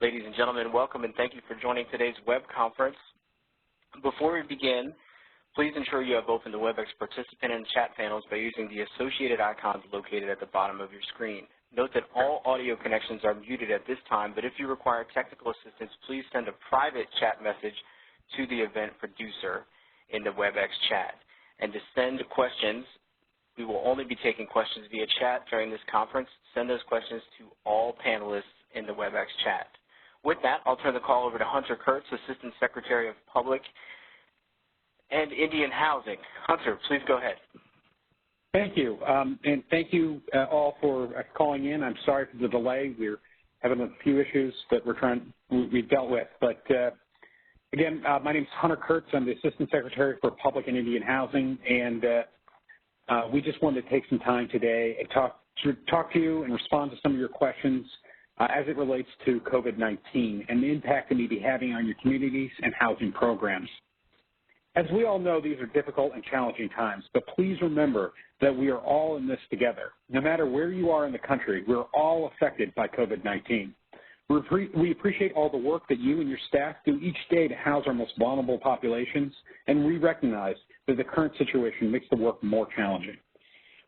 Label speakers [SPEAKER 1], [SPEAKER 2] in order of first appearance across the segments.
[SPEAKER 1] Ladies and gentlemen, welcome and thank you for joining today's web conference. Before we begin, please ensure you have opened the WebEx participant and chat panels by using the associated icons located at the bottom of your screen. Note that all audio connections are muted at this time, but if you require technical assistance, please send a private chat message to the event producer in the WebEx chat. And to send questions, we will only be taking questions via chat during this conference. Send those questions to all panelists in the WebEx chat. With that, I'll turn the call over to Hunter Kurtz, Assistant Secretary of Public and Indian Housing. Hunter, please go ahead.
[SPEAKER 2] Thank you, and thank you all for calling in. I'm sorry for the delay. We're having a few issues that we've dealt with. But again, my name is Hunter Kurtz. I'm the Assistant Secretary for Public and Indian Housing, and we just wanted to take some time today and talk to you and respond to some of your questions as it relates to COVID-19 and the impact it may be having on your communities and housing programs. As we all know, these are difficult and challenging times, but please remember that we are all in this together. No matter where you are in the country, we're all affected by COVID-19. We appreciate all the work that you and your staff do each day to house our most vulnerable populations, and we recognize that the current situation makes the work more challenging.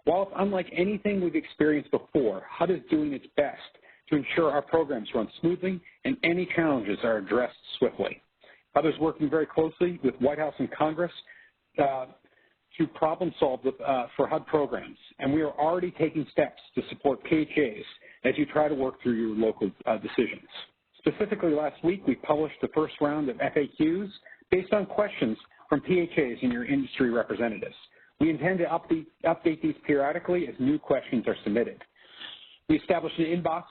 [SPEAKER 2] While it's unlike anything we've experienced before, HUD is doing its best to ensure our programs run smoothly and any challenges are addressed swiftly. HUD is working very closely with White House and Congress to problem solve for HUD programs, and we are already taking steps to support PHAs as you try to work through your local decisions. Specifically, last week we published the first round of FAQs based on questions from PHAs and your industry representatives. We intend to update these periodically as new questions are submitted. We established an inbox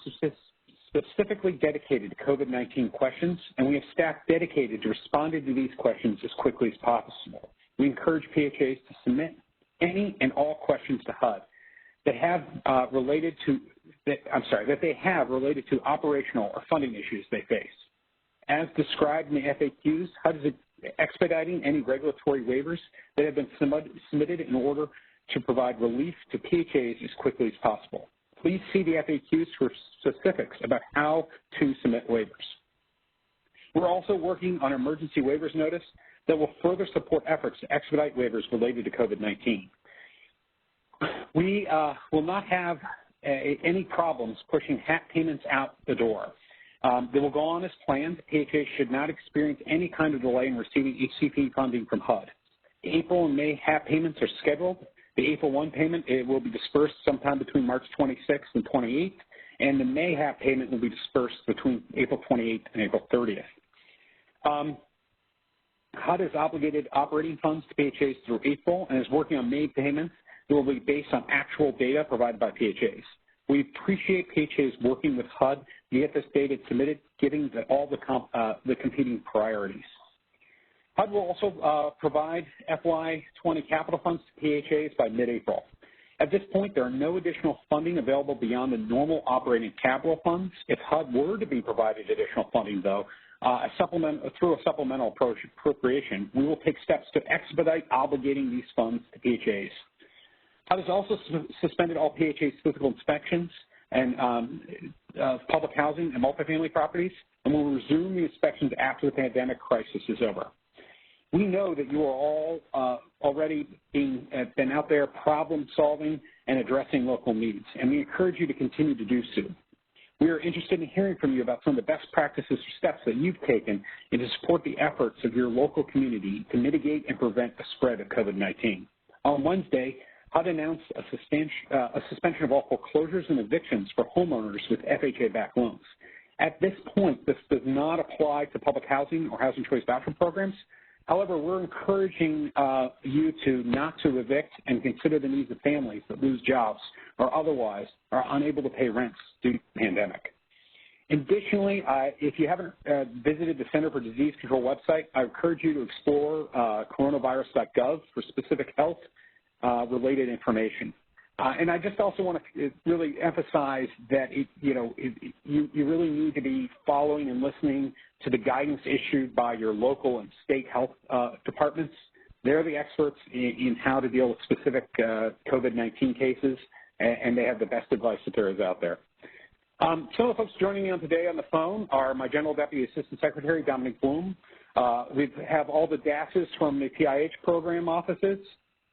[SPEAKER 2] specifically dedicated to COVID-19 questions, and we have staff dedicated to responding to these questions as quickly as possible. We encourage PHAs to submit any and all questions to HUD that have related to operational or funding issues they face. As described in the FAQs, HUD is expediting any regulatory waivers that have been submitted in order to provide relief to PHAs as quickly as possible. Please see the FAQs for specifics about how to submit waivers. We're also working on an emergency waivers notice that will further support efforts to expedite waivers related to COVID-19. We will not have any problems pushing HAP payments out the door. They will go on as planned. PHAs should not experience any kind of delay in receiving HCP funding from HUD. The April and May HAP payments are scheduled. The April 1 payment will be dispersed sometime between March 26th and 28th, and the May HAP payment will be dispersed between April 28th and April 30th. HUD has obligated operating funds to PHAs through April and is working on May payments that will be based on actual data provided by PHAs. We appreciate PHAs working with HUD to get this data submitted, given all the competing priorities. HUD will also provide FY20 capital funds to PHAs by mid-April. At this point, there are no additional funding available beyond the normal operating capital funds. If HUD were to be provided additional funding, though, through a supplemental appropriation, we will take steps to expedite obligating these funds to PHAs. HUD has also suspended all PHAs physical inspections and public housing and multifamily properties, and will resume the inspections after the pandemic crisis is over. We know that you are all already been out there problem solving and addressing local needs, and we encourage you to continue to do so. We are interested in hearing from you about some of the best practices or steps that you've taken and to support the efforts of your local community to mitigate and prevent the spread of COVID-19. On Wednesday, HUD announced a suspension of all foreclosures and evictions for homeowners with FHA-backed loans. At this point, this does not apply to public housing or housing choice voucher programs. However, we're encouraging you not to evict and consider the needs of families that lose jobs or otherwise are unable to pay rents due to the pandemic. Additionally, if you haven't visited the Center for Disease Control website, I encourage you to explore coronavirus.gov for specific health-related information. And I just also want to really emphasize that you really need to be following and listening to the guidance issued by your local and state health departments. They're the experts in how to deal with specific COVID-19 cases, and they have the best advice that there is out there. Some of the folks joining me on today on the phone are my General Deputy Assistant Secretary, Dominic Bloom. We have all the DASs from the PIH program offices,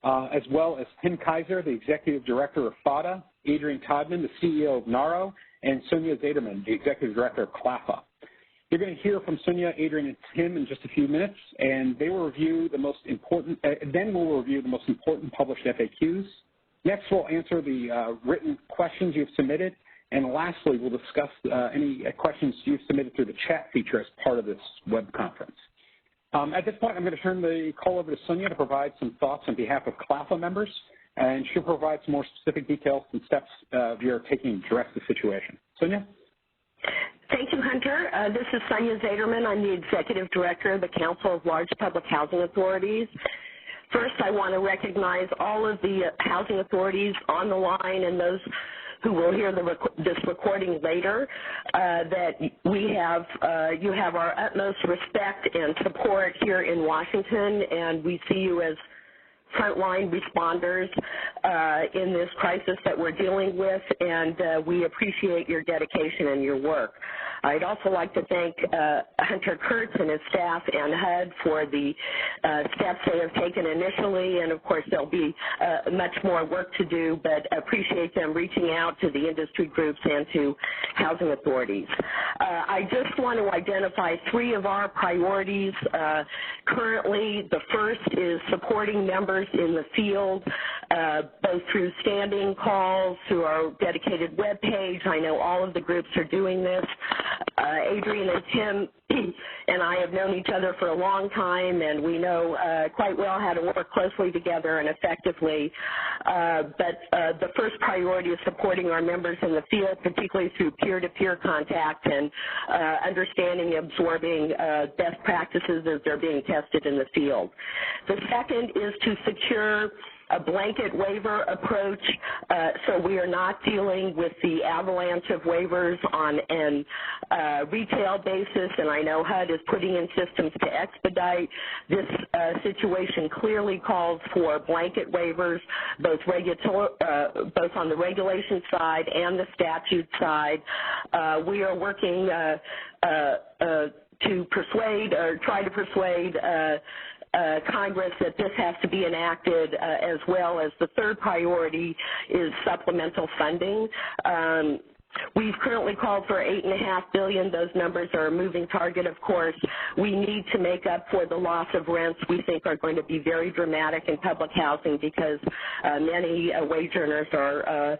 [SPEAKER 2] as well as Tim Kaiser, the Executive Director of FADA, Adrian Todman, the CEO of NARO, and Sonia Zaderman, the Executive Director of CLAFA. You're going to hear from Sonia, Adrian, and Tim in just a few minutes, and they will review the most important, then we'll review the most important published FAQs. Next, we'll answer the written questions you've submitted, and lastly, we'll discuss any questions you've submitted through the chat feature as part of this web conference. At this point, I'm going to turn the call over to Sonia to provide some thoughts on behalf of CLAFA members, and she'll provide some more specific details and steps we are taking to address the situation. Sonia?
[SPEAKER 3] Thank you, Hunter. This is Sonia Zaderman. I'm the Executive Director of the Council of Large Public Housing Authorities. First, I want to recognize all of the housing authorities on the line and those who will hear this recording later, that we have, you have our utmost respect and support here in Washington, and we see you as frontline responders in this crisis that we're dealing with, and we appreciate your dedication and your work. I'd also like to thank Hunter Kurtz and his staff and HUD for the steps they have taken initially, and of course there'll be much more work to do, but appreciate them reaching out to the industry groups and to housing authorities. I just want to identify three of our priorities. Currently, the first is supporting members in the field, both through standing calls, through our dedicated web page. I know all of the groups are doing this. Adrian and Tim and I have known each other for a long time, and we know quite well how to work closely together and effectively. But the first priority is supporting our members in the field, particularly through peer-to-peer contact and understanding and absorbing best practices as they're being tested in the field. The second is to secure a blanket waiver approach, so we are not dealing with the avalanche of waivers on a retail basis, and I know HUD is putting in systems to expedite. This situation clearly calls for blanket waivers, both on the regulation side and the statute side. We are working to persuade or try to persuade Congress that this has to be enacted, as well as the third priority is supplemental funding. We've currently called for $8.5 billion. Those numbers are a moving target, of course. We need to make up for the loss of rents we think are going to be very dramatic in public housing because many wage earners are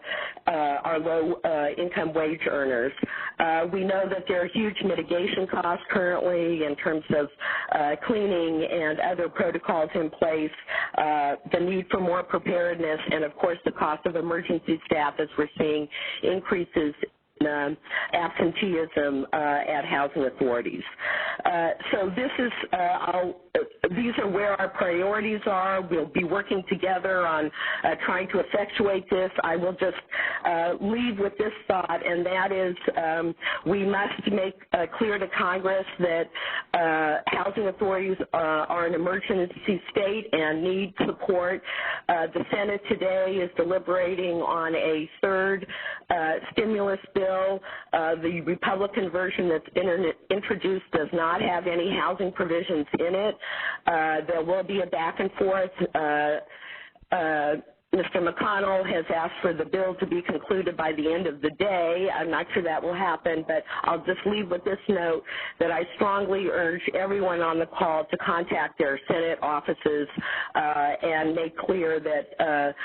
[SPEAKER 3] low-income wage earners. We know that there are huge mitigation costs currently in terms of cleaning and other protocols in place, the need for more preparedness, and, of course, the cost of emergency staff as we're seeing increases absenteeism at housing authorities. So this is, these are where our priorities are. We'll be working together on trying to effectuate this. I will just leave with this thought, and that is we must make clear to Congress that housing authorities are an emergency state and need support. The Senate today is deliberating on a third stimulus bill. The Republican version that's been introduced does not have any housing provisions in it. There will be a back and forth. Mr. McConnell has asked for the bill to be concluded by the end of the day. I'm not sure that will happen, but I'll just leave with this note that I strongly urge everyone on the call to contact their Senate offices and make clear that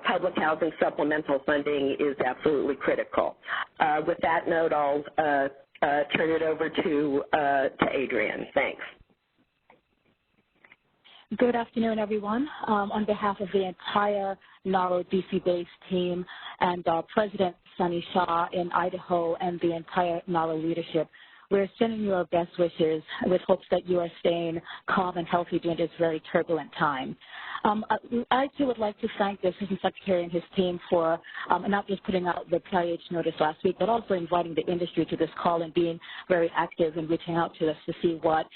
[SPEAKER 3] public housing supplemental funding is absolutely critical. With that note, I'll turn it over to Adrian. Thanks.
[SPEAKER 4] Good afternoon, everyone. On behalf of the entire NARO DC-based team and President Sunny Shah in Idaho and the entire NARO leadership, we're sending you our best wishes with hopes that you are staying calm and healthy during this very turbulent time. I, too, would like to thank the Assistant Secretary and his team for not just putting out the PIH notice last week, but also inviting the industry to this call and being very active in reaching out to us to see what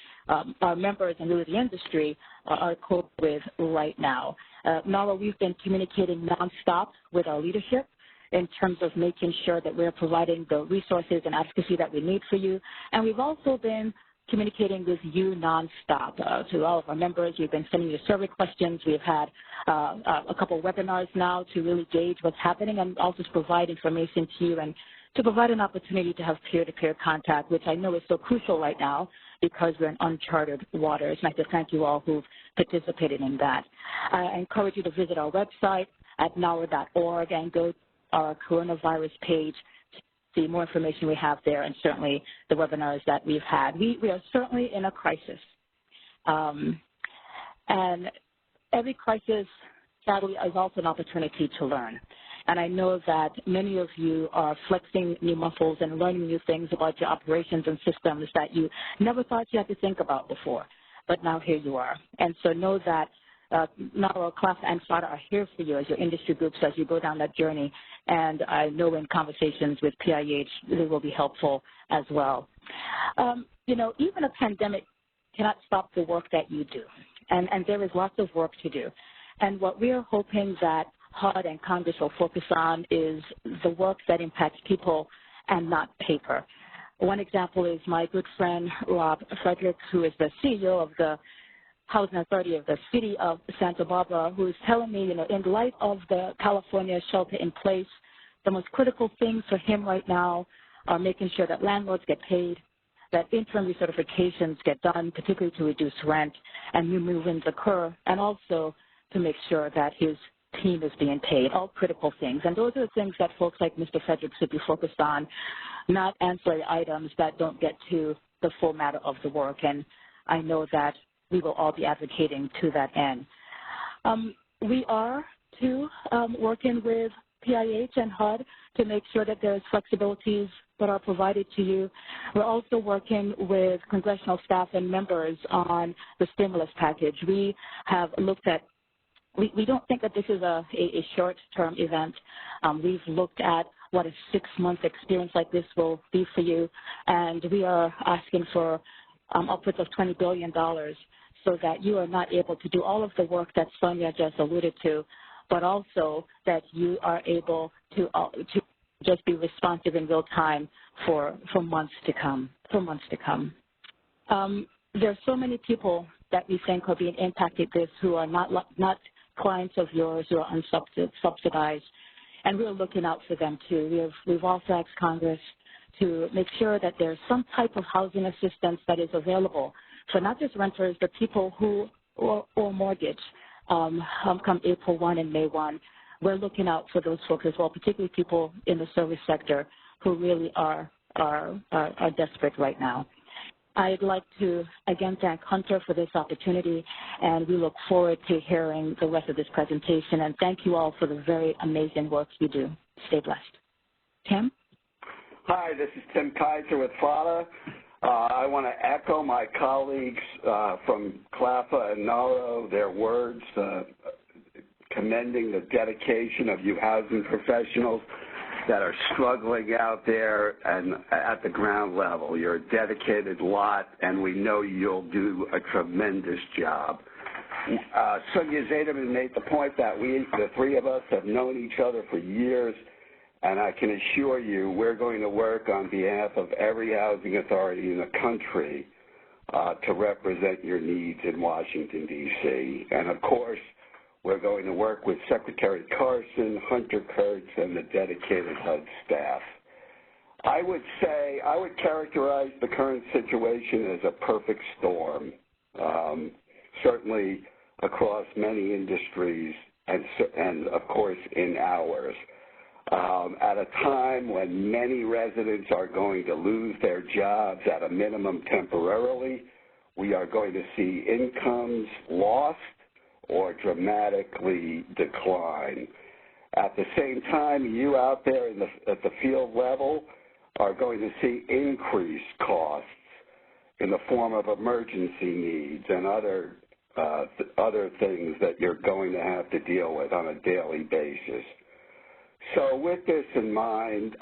[SPEAKER 4] our members and really the industry are coping with right now. NARO, we've been communicating nonstop with our leadership in terms of making sure that we're providing the resources and advocacy that we need for you. And we've also been communicating with you nonstop. To all of our members, we've been sending you survey questions. We've had a couple of webinars now to really gauge what's happening and also to provide information to you and to provide an opportunity to have peer-to-peer contact, which I know is so crucial right now because we're in uncharted waters. And I have to thank you all who've participated in that. I encourage you to visit our website at NARA.org and go to our coronavirus page to see more information we have there and certainly the webinars that we've had. We are certainly in a crisis. And every crisis, sadly, is also an opportunity to learn. And I know that many of you are flexing new muscles and learning new things about your operations and systems that you never thought you had to think about before. But now here you are. And so know that NARA, CLAFA, and FADA are here for you as your industry groups as you go down that journey. And I know in conversations with PIH, they will be helpful as well. You know, even a pandemic cannot stop the work that you do. And there is lots of work to do. And what we are hoping that HUD and Congress will focus on is the work that impacts people and not paper. One example is my good friend, Rob Fredericks, who is the CEO of the Housing Authority of the City of Santa Barbara, who is telling me, you know, in light of the California shelter in place, the most critical things for him right now are making sure that landlords get paid, that interim recertifications get done, particularly to reduce rent, and new move-ins occur, and also to make sure that his team is being paid, all critical things. And those are the things that folks like Mr. Fredericks should be focused on, not ancillary items that don't get to the full matter of the work. And I know that we will all be advocating to that end. We are, too, working with PIH and HUD to make sure that there's flexibilities that are provided to you. We're also working with congressional staff and members on the stimulus package. We have looked at we don't think that this is a short-term event. We've looked at what a 6-month experience like this will be for you, and we are asking for upwards of $20 billion so that you are not able to do all of the work that Sonia just alluded to, but also that you are able to just be responsive in real time for months to come. There are so many people that we think are being impacted this who are not clients of yours who are unsubsidized, and we're looking out for them too. We've also asked Congress to make sure that there's some type of housing assistance that is available for not just renters, but people who or mortgage come April 1 and May 1. We're looking out for those folks as well, particularly people in the service sector who really are desperate right now. I'd like to, again, thank Hunter for this opportunity, and we look forward to hearing the rest of this presentation. And thank you all for the very amazing work you do. Stay blessed. Tim?
[SPEAKER 5] Hi, this is Tim Kaiser with FADA. I want to echo my colleagues from CLAFA and NARA, their words, commending the dedication of you housing professionals that are struggling out there and at the ground level. You're a dedicated lot, and we know you'll do a tremendous job. Sonia Zaderman made the point that the three of us, have known each other for years, and I can assure you we're going to work on behalf of every housing authority in the country to represent your needs in Washington, D.C. And, of course, we're going to work with Secretary Carson, Hunter Kurtz, and the dedicated HUD staff. I would characterize the current situation as a perfect storm, certainly across many industries and of course, in ours. At a time when many residents are going to lose their jobs at a minimum temporarily, we are going to see incomes lost or dramatically decline. At the same time, you out there at the field level are going to see increased costs in the form of emergency needs and other things that you're going to have to deal with on a daily basis. So with this in mind,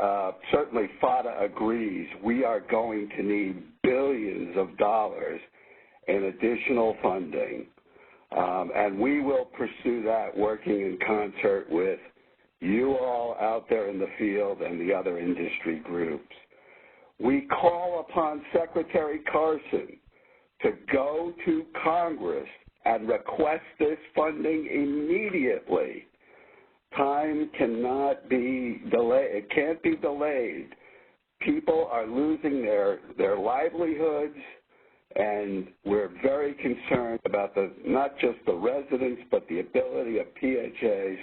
[SPEAKER 5] certainly FADA agrees we are going to need billions of dollars in additional funding. And we will pursue that working in concert with you all out there in the field and the other industry groups. We call upon Secretary Carson to go to Congress and request this funding immediately. Time cannot be delayed. It can't be delayed. People are losing their livelihoods, and we're very concerned about not just the residents, but the ability of PHAs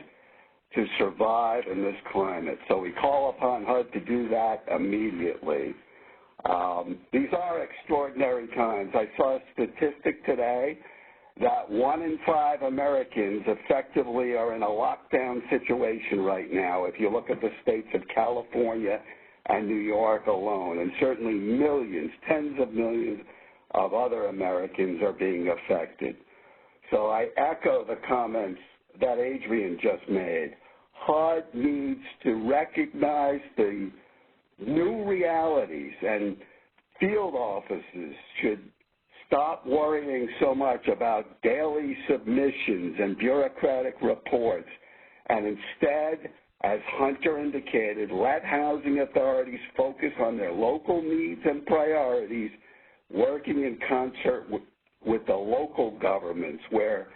[SPEAKER 5] to survive in this climate. So we call upon HUD to do that immediately. These are extraordinary times. I saw a statistic today that 1 in 5 Americans effectively are in a lockdown situation right now, if you look at the states of California and New York alone, and certainly millions, tens of millions of other Americans are being affected. So I echo the comments that Adrian just made. HUD needs to recognize the new realities, and field offices should stop worrying so much about daily submissions and bureaucratic reports, and instead, as Hunter indicated, let housing authorities focus on their local needs and priorities, working in concert with the local governments where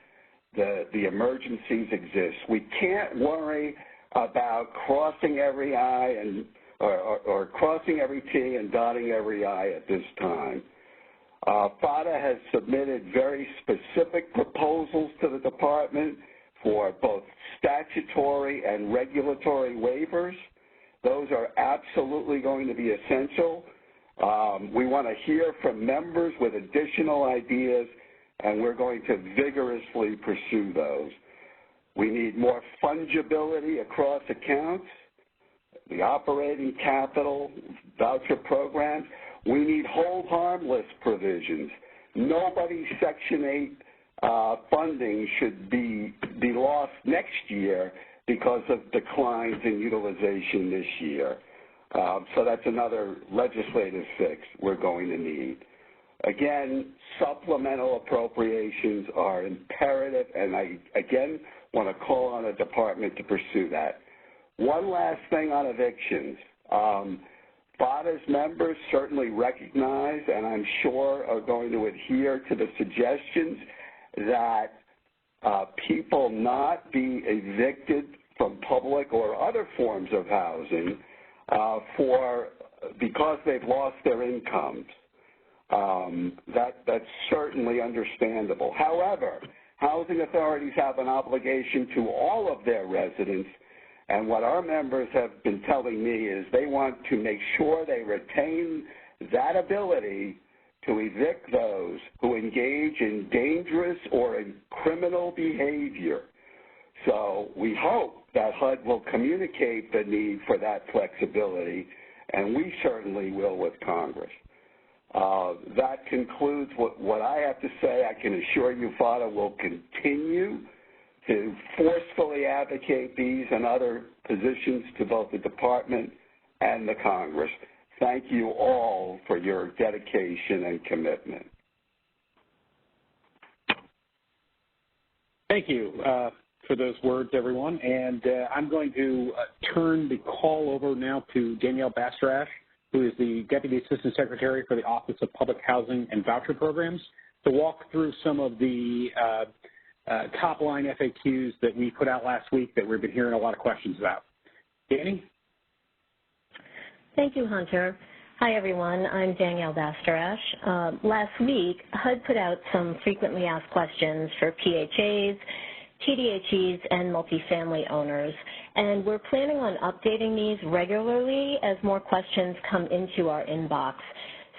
[SPEAKER 5] the emergencies exist. We can't worry about crossing every I or crossing every T and dotting every I at this time. FATA has submitted very specific proposals to the department for both statutory and regulatory waivers. Those are absolutely going to be essential. We want to hear from members with additional ideas, and we're going to vigorously pursue those. We need more fungibility across accounts, the operating capital, voucher programs. We need hold harmless provisions. Nobody's Section 8 funding should be lost next year because of declines in utilization this year. So that's another legislative fix we're going to need. Again, supplemental appropriations are imperative, and I, again, want to call on the department to pursue that. One last thing on evictions. FATA's members certainly recognize, and I'm sure are going to adhere to the suggestions that people not be evicted from public or other forms of housing because they've lost their incomes. That's certainly understandable. However, housing authorities have an obligation to all of their residents, and what our members have been telling me is they want to make sure they retain that ability to evict those who engage in dangerous or in criminal behavior. So we hope that HUD will communicate the need for that flexibility, and we certainly will with Congress. That concludes what I have to say. I can assure you FATA will continue to forcefully advocate these and other positions to both the Department and the Congress. Thank you all for your dedication and commitment.
[SPEAKER 2] Thank you for those words, everyone. And I'm going to turn the call over now to Danielle Bastarash, who is the Deputy Assistant Secretary for the Office of Public Housing and Voucher Programs, to walk through some of the top-line FAQs that we put out last week that we've been hearing a lot of questions about. Danny?
[SPEAKER 6] Thank you, Hunter. Hi, everyone. I'm Danielle Bastarash. Last week, HUD put out some frequently asked questions for PHAs, TDHEs, and multifamily owners, and we're planning on updating these regularly as more questions come into our inbox.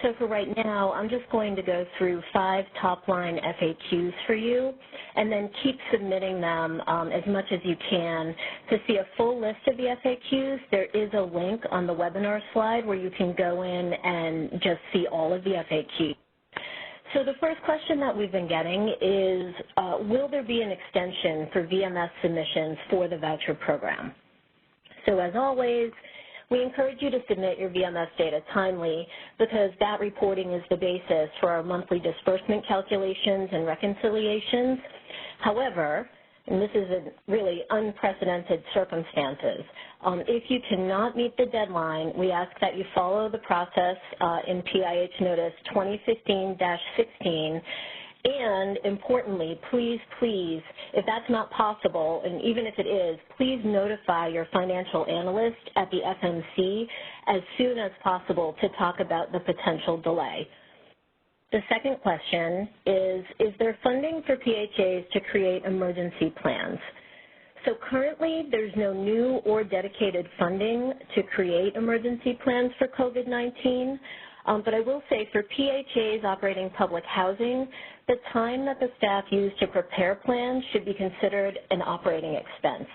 [SPEAKER 6] So for right now, I'm just going to go through 5 top-line FAQs for you, and then keep submitting them as much as you can. To see a full list of the FAQs, there is a link on the webinar slide where you can go in and just see all of the FAQs. So the first question that we've been getting is, will there be an extension for VMS submissions for the voucher program? So as always, we encourage you to submit your VMS data timely because that reporting is the basis for our monthly disbursement calculations and reconciliations. However, and this is in really unprecedented circumstances. If you cannot meet the deadline, we ask that you follow the process in PIH Notice 2015-16, and importantly, please, if that's not possible, and even if it is, please notify your financial analyst at the FMC as soon as possible to talk about the potential delay. The second question is there funding for PHAs to create emergency plans? So currently, there's no new or dedicated funding to create emergency plans for COVID-19, but I will say for PHAs operating public housing, the time that the staff use to prepare plans should be considered an operating expense.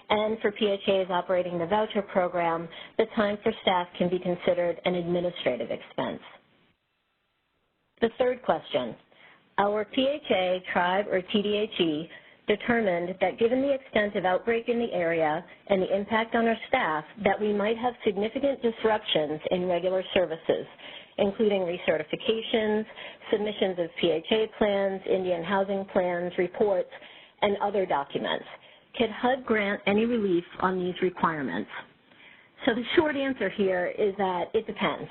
[SPEAKER 6] And for PHAs operating the voucher program, the time for staff can be considered an administrative expense. The third question, our PHA, tribe, or TDHE determined that given the extent of outbreak in the area and the impact on our staff, that we might have significant disruptions in regular services, including recertifications, submissions of PHA plans, Indian housing plans, reports, and other documents. Could HUD grant any relief on these requirements? So the short answer here is that it depends.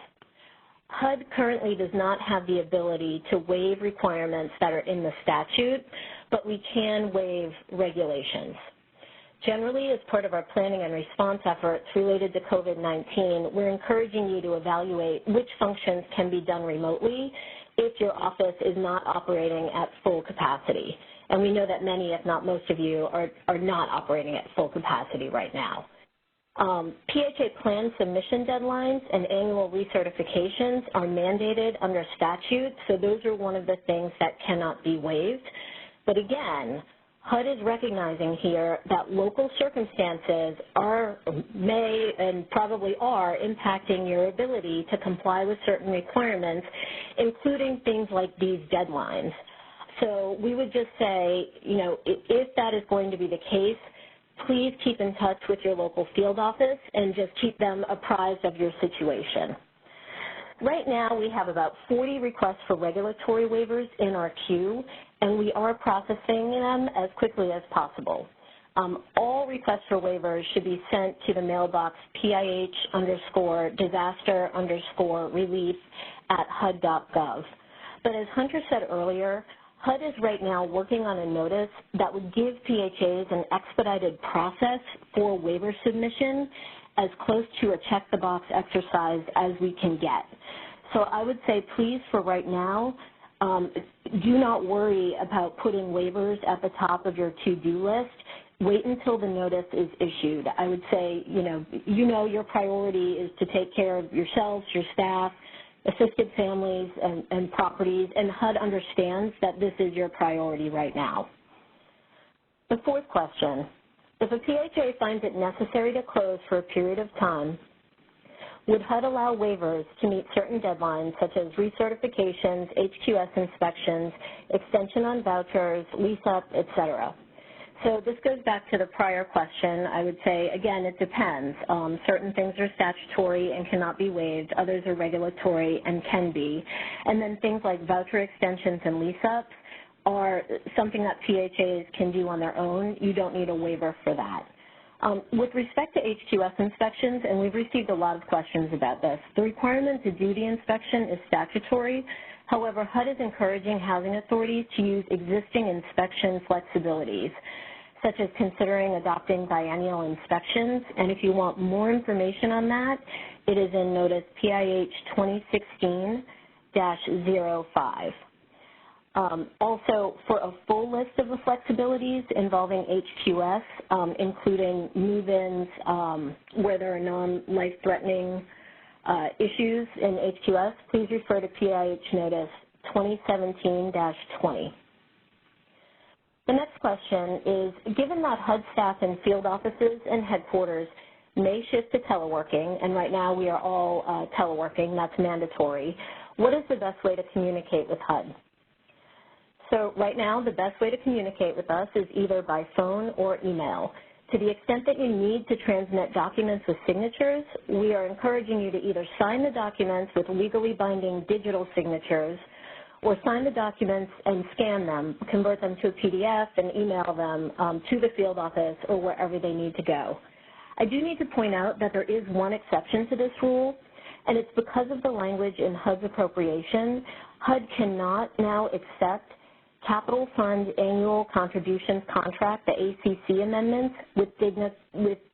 [SPEAKER 6] HUD currently does not have the ability to waive requirements that are in the statute, but we can waive regulations. Generally, as part of our planning and response efforts related to COVID-19, we're encouraging you to evaluate which functions can be done remotely if your office is not operating at full capacity. And we know that many, if not most of you, are not operating at full capacity right now. PHA plan submission deadlines and annual recertifications are mandated under statute, so those are one of the things that cannot be waived. But again, HUD is recognizing here that local circumstances may and probably are impacting your ability to comply with certain requirements, including things like these deadlines. So we would just say, if that is going to be the case, please keep in touch with your local field office and just keep them apprised of your situation. Right now, we have about 40 requests for regulatory waivers in our queue, and we are processing them as quickly as possible. All requests for waivers should be sent to the mailbox PIH_disaster_relief@HUD.gov. But as Hunter said earlier, HUD is right now working on a notice that would give PHAs an expedited process for waiver submission as close to a check-the-box exercise as we can get. So I would say, please, for right now, do not worry about putting waivers at the top of your to-do list. Wait until the notice is issued. I would say, your priority is to take care of yourselves, your staff, assisted families, and properties, and HUD understands that this is your priority right now. The fourth question, if a PHA finds it necessary to close for a period of time, would HUD allow waivers to meet certain deadlines such as recertifications, HQS inspections, extension on vouchers, lease-up, et cetera? So this goes back to the prior question. I would say, again, it depends. Certain things are statutory and cannot be waived. Others are regulatory and can be. And then things like voucher extensions and lease-ups are something that PHAs can do on their own. You don't need a waiver for that. With respect to HQS inspections, and we've received a lot of questions about this, the requirement to do the inspection is statutory. However, HUD is encouraging housing authorities to use existing inspection flexibilities, such as considering adopting biennial inspections. And if you want more information on that, it is in Notice PIH 2016-05. Also, for a full list of the flexibilities involving HQS, including move-ins where there are non-life-threatening issues in HQS, please refer to PIH Notice 2017-20. The next question is, given that HUD staff in field offices and headquarters may shift to teleworking, and right now we are all teleworking, that's mandatory, what is the best way to communicate with HUD? So right now, the best way to communicate with us is either by phone or email. To the extent that you need to transmit documents with signatures, we are encouraging you to either sign the documents with legally binding digital signatures or sign the documents and scan them, convert them to a PDF and email them to the field office or wherever they need to go. I do need to point out that there is one exception to this rule, and it's because of the language in HUD's appropriation. HUD cannot now accept Capital Fund Annual Contributions Contract, the ACC amendments, with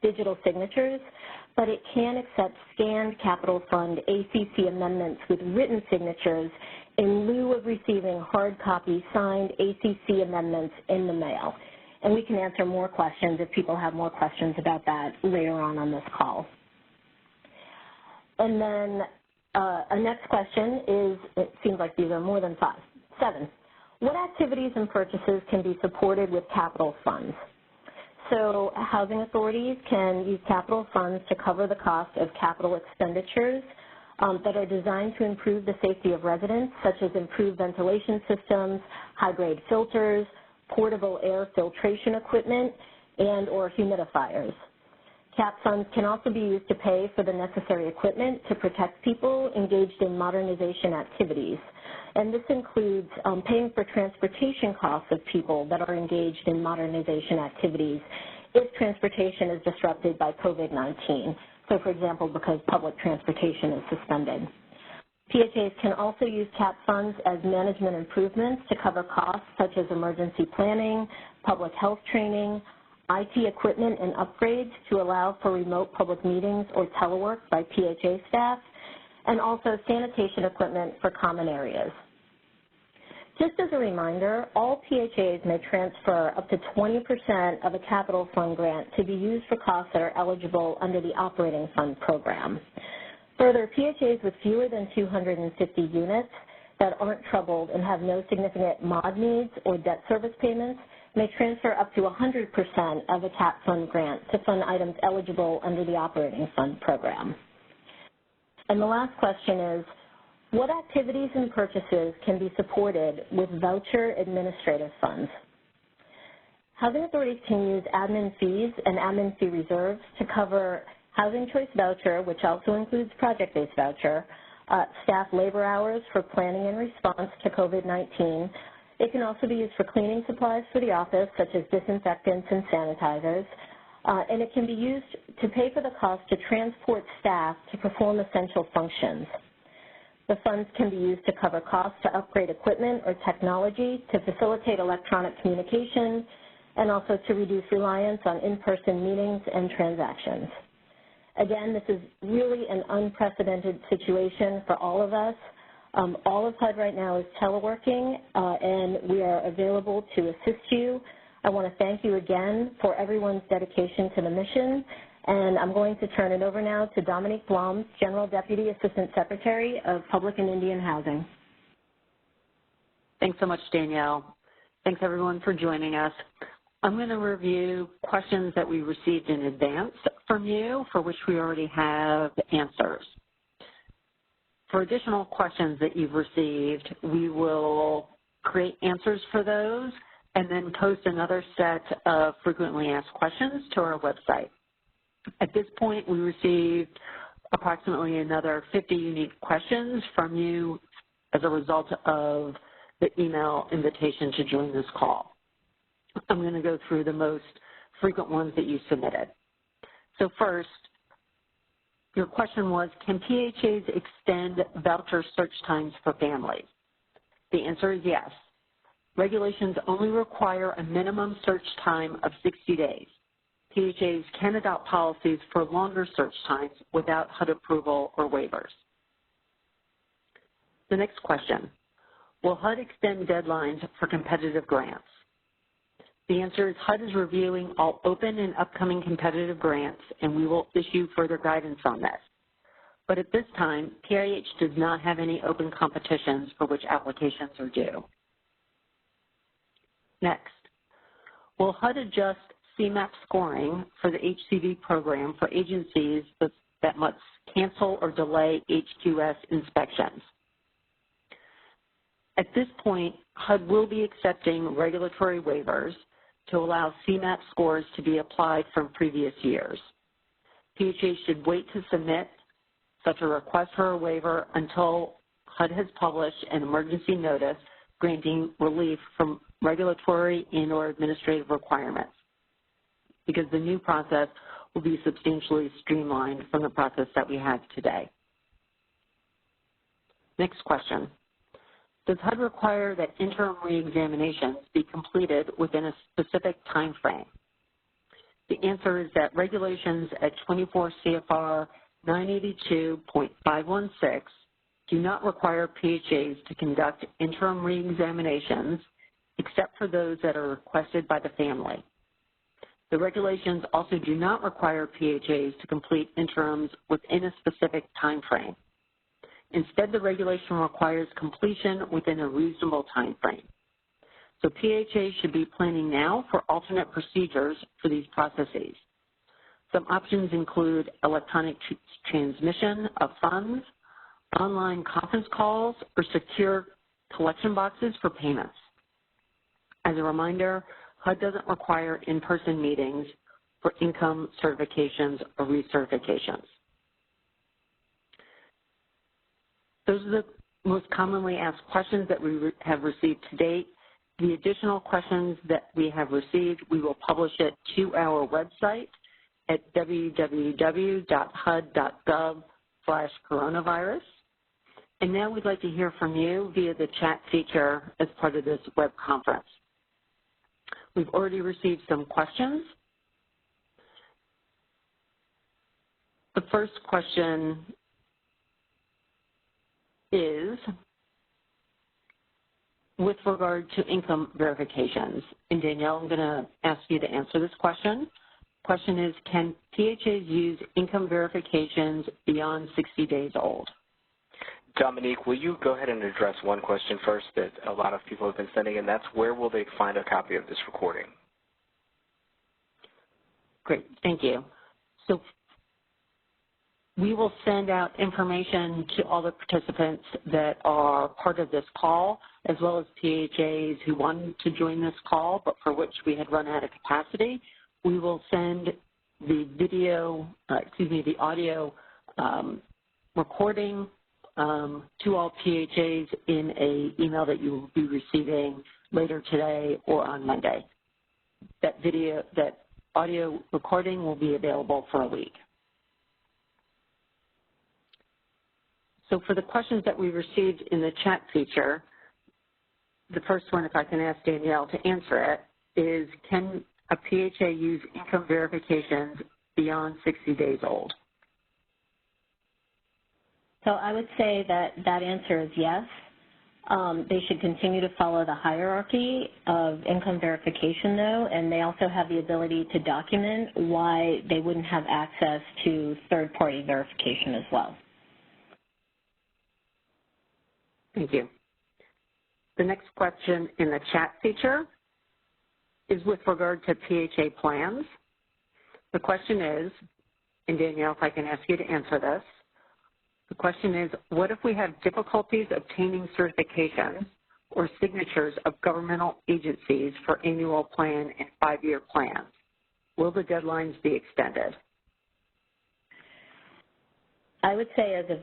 [SPEAKER 6] digital signatures, but it can accept scanned Capital Fund ACC amendments with written signatures in lieu of receiving hard copy signed ACC amendments in the mail. And we can answer more questions if people have more questions about that later on this call. And then a next question is, it seems like these are more than 7. What activities and purchases can be supported with capital funds? So housing authorities can use capital funds to cover the cost of capital expenditures that are designed to improve the safety of residents, such as improved ventilation systems, high-grade filters, portable air filtration equipment, and or humidifiers. CAP funds can also be used to pay for the necessary equipment to protect people engaged in modernization activities. And this includes paying for transportation costs of people that are engaged in modernization activities if transportation is disrupted by COVID-19. So, for example, because public transportation is suspended. PHAs can also use CAP funds as management improvements to cover costs such as emergency planning, public health training, IT equipment and upgrades to allow for remote public meetings or telework by PHA staff, and also sanitation equipment for common areas. Just as a reminder, all PHAs may transfer up to 20% of a capital fund grant to be used for costs that are eligible under the operating fund program. Further, PHAs with fewer than 250 units that aren't troubled and have no significant mod needs or debt service payments may transfer up to 100% of a CAP fund grant to fund items eligible under the operating fund program. And the last question is, what activities and purchases can be supported with voucher administrative funds? Housing authorities can use admin fees and admin fee reserves to cover Housing Choice Voucher, which also includes project-based voucher, staff labor hours for planning and response to COVID-19. It can also be used for cleaning supplies for the office, such as disinfectants and sanitizers, and it can be used to pay for the cost to transport staff to perform essential functions. The funds can be used to cover costs to upgrade equipment or technology to facilitate electronic communication, and also to reduce reliance on in-person meetings and transactions. Again, this is really an unprecedented situation for all of us. All of HUD right now is teleworking, and we are available to assist you. I want to thank you again for everyone's dedication to the mission, and I'm going to turn it over now to Dominique Blum, General Deputy Assistant Secretary of Public and Indian Housing.
[SPEAKER 7] Thanks so much, Danielle. Thanks, everyone, for joining us. I'm going to review questions that we received in advance from you, for which we already have answers. For additional questions that you've received, we will create answers for those and then post another set of frequently asked questions to our website. At this point, we received approximately another 50 unique questions from you as a result of the email invitation to join this call. I'm going to go through the most frequent ones that you submitted. So first, your question was, can PHAs extend voucher search times for families? The answer is yes. Regulations only require a minimum search time of 60 days. PHAs can adopt policies for longer search times without HUD approval or waivers. The next question, will HUD extend deadlines for competitive grants? The answer is HUD is reviewing all open and upcoming competitive grants, and we will issue further guidance on this. But at this time, PIH does not have any open competitions for which applications are due. Next, will HUD adjust CMAP scoring for the HCV program for agencies that must cancel or delay HQS inspections? At this point, HUD will be accepting regulatory waivers to allow CMAP scores to be applied from previous years. PHA should wait to submit such a request for a waiver until HUD has published an emergency notice granting relief from regulatory and/or administrative requirements, because the new process will be substantially streamlined from the process that we have today. Next question. Does HUD require that interim reexaminations be completed within a specific time frame? The answer is that regulations at 24 CFR 982.516 do not require PHAs to conduct interim reexaminations except for those that are requested by the family. The regulations also do not require PHAs to complete interims within a specific time frame. Instead, the regulation requires completion within a reasonable time frame. So PHAs should be planning now for alternate procedures for these processes. Some options include electronic transmission of funds, online conference calls, or secure collection boxes for payments. As a reminder, HUD doesn't require in-person meetings for income certifications or recertifications. Those are the most commonly asked questions that we have received to date. The additional questions that we have received, we will publish it to our website at www.hud.gov/coronavirus. And now we'd like to hear from you via the chat feature as part of this web conference. We've already received some questions. The first question is with regard to income verifications. And Danielle, I'm going to ask you to answer this question. Question is, can PHAs use income verifications beyond 60 days old?
[SPEAKER 1] Dominique, will you go ahead and address one question first that a lot of people have been sending, and that's where will they find a copy of this recording?
[SPEAKER 7] Great, thank you. So we will send out information to all the participants that are part of this call, as well as PHAs who wanted to join this call, but for which we had run out of capacity. We will send the the audio recording to all PHAs in an email that you will be receiving later today or on Monday. That audio recording will be available for a week. So for the questions that we received in the chat feature, the first one, if I can ask Danielle to answer it, is can a PHA use income verifications beyond 60 days old?
[SPEAKER 6] So I would say that that answer is yes. They should continue to follow the hierarchy of income verification, though, and they also have the ability to document why they wouldn't have access to third-party verification as well.
[SPEAKER 7] Thank you. The next question in the chat feature is with regard to PHA plans. The question is, and Danielle, if I can ask you to answer this, the question is, what if we have difficulties obtaining certifications or signatures of governmental agencies for annual plan and 5-year plans? Will the deadlines be extended?
[SPEAKER 6] I would say as of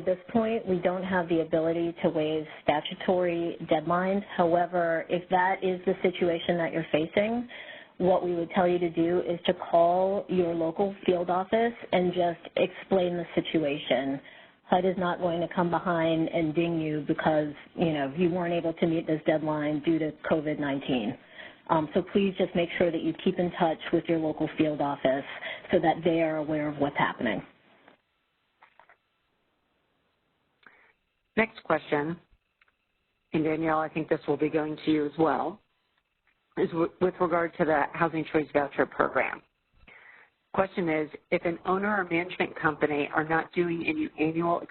[SPEAKER 6] this point, we don't have the ability to waive statutory deadlines. However, if that is the situation that you're facing, what we would tell you to do is to call your local field office and just explain the situation. HUD is not going to come behind and ding you because, you weren't able to meet this deadline due to COVID-19. So please just make sure that you keep in touch with your local field office so that they are aware of what's happening.
[SPEAKER 7] Next question, and Danielle, I think this will be going to you as well, is with regard to the Housing Choice Voucher Program. Question is, if an owner or management company are not doing any annual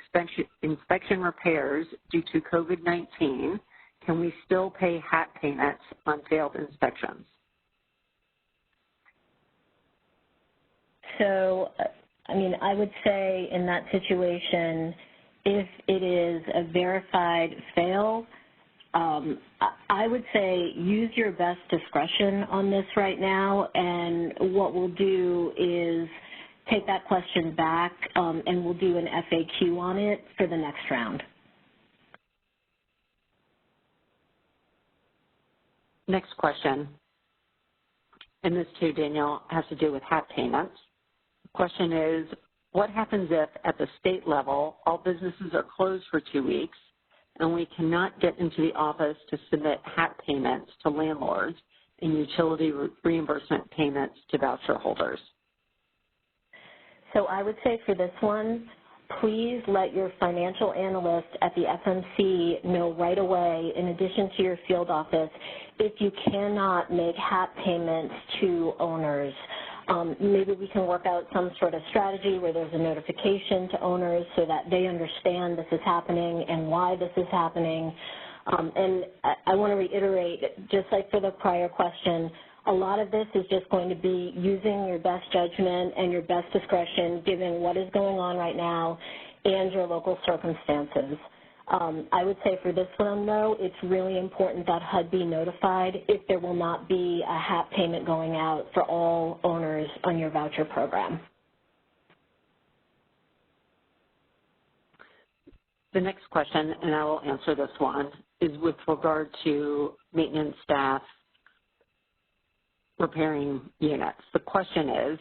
[SPEAKER 7] inspection repairs due to COVID-19, can we still pay HAT payments on failed inspections?
[SPEAKER 6] So, I would say in that situation, if it is a verified fail, I would say use your best discretion on this right now, and what we'll do is take that question back, and we'll do an FAQ on it for the next round.
[SPEAKER 7] Next question, and this too, Danielle, has to do with HAP payments. The question is, what happens if at the state level all businesses are closed for 2 weeks and we cannot get into the office to submit HAP payments to landlords and utility reimbursement payments to voucher holders?
[SPEAKER 6] So I would say for this one, please let your financial analyst at the FMC know right away, in addition to your field office, if you cannot make HAP payments to owners. Maybe we can work out some sort of strategy where there's a notification to owners so that they understand this is happening and why this is happening. And I want to reiterate, just like for the prior question, a lot of this is just going to be using your best judgment and your best discretion given what is going on right now and your local circumstances. I would say for this one, though, it's really important that HUD be notified if there will not be a HAP payment going out for all owners on your voucher program.
[SPEAKER 7] The next question, and I will answer this one, is with regard to maintenance staff repairing units. The question is,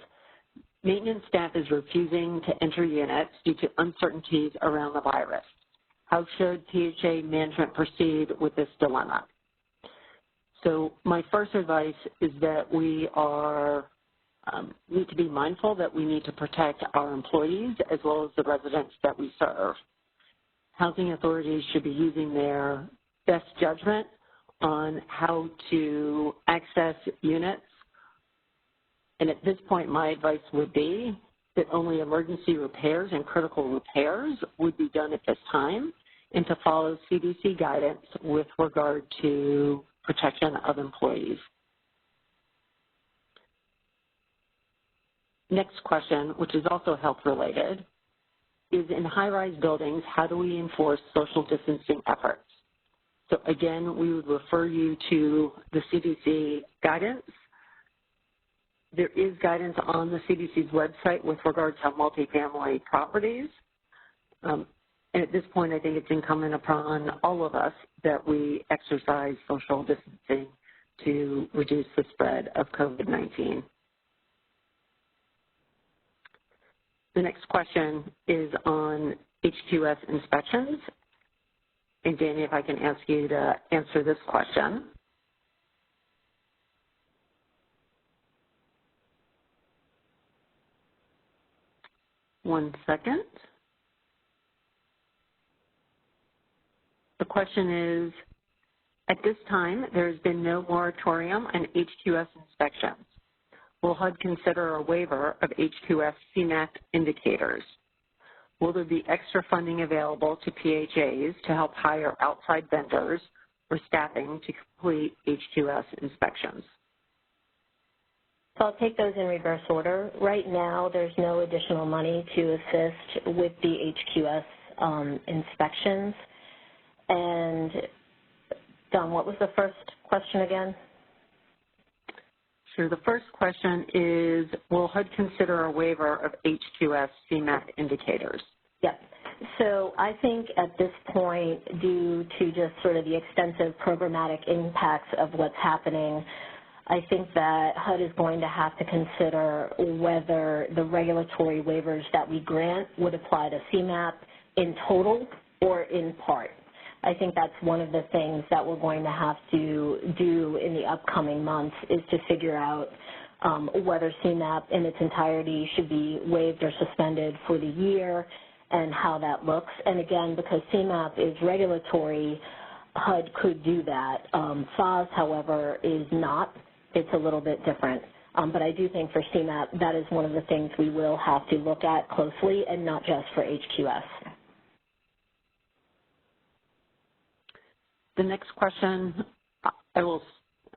[SPEAKER 7] maintenance staff is refusing to enter units due to uncertainties around the virus. How should PHA management proceed with this dilemma? So my first advice is that we need to be mindful that we need to protect our employees as well as the residents that we serve. Housing authorities should be using their best judgment on how to access units. And at this point, my advice would be that only emergency repairs and critical repairs would be done at this time, and to follow CDC guidance with regard to protection of employees. Next question, which is also health related, is in high-rise buildings, how do we enforce social distancing efforts? So again, we would refer you to the CDC guidance. There is guidance on the CDC's website with regard to multifamily properties. And at this point, I think it's incumbent upon all of us that we exercise social distancing to reduce the spread of COVID-19. The next question is on HQS inspections. And Danny, if I can ask you to answer this question. One second. The question is, at this time, there has been no moratorium on HQS inspections. Will HUD consider a waiver of HQS CMAQ indicators? Will there be extra funding available to PHAs to help hire outside vendors or staffing to complete HQS inspections?
[SPEAKER 6] So I'll take those in reverse order. Right now, there's no additional money to assist with the HQS inspections. And Don, what was the first question again?
[SPEAKER 7] Sure. The first question is, will HUD consider a waiver of HQS CMAQ indicators?
[SPEAKER 6] Yep. So I think at this point, due to just sort of the extensive programmatic impacts of what's happening, I think that HUD is going to have to consider whether the regulatory waivers that we grant would apply to CMAP in total or in part. I think that's one of the things that we're going to have to do in the upcoming months is to figure out whether CMAP in its entirety should be waived or suspended for the year and how that looks. And again, because CMAP is regulatory, HUD could do that. FOS, however, is not. It's a little bit different. But I do think for CMAP, that is one of the things we will have to look at closely and not just for HQS.
[SPEAKER 7] The next question, I will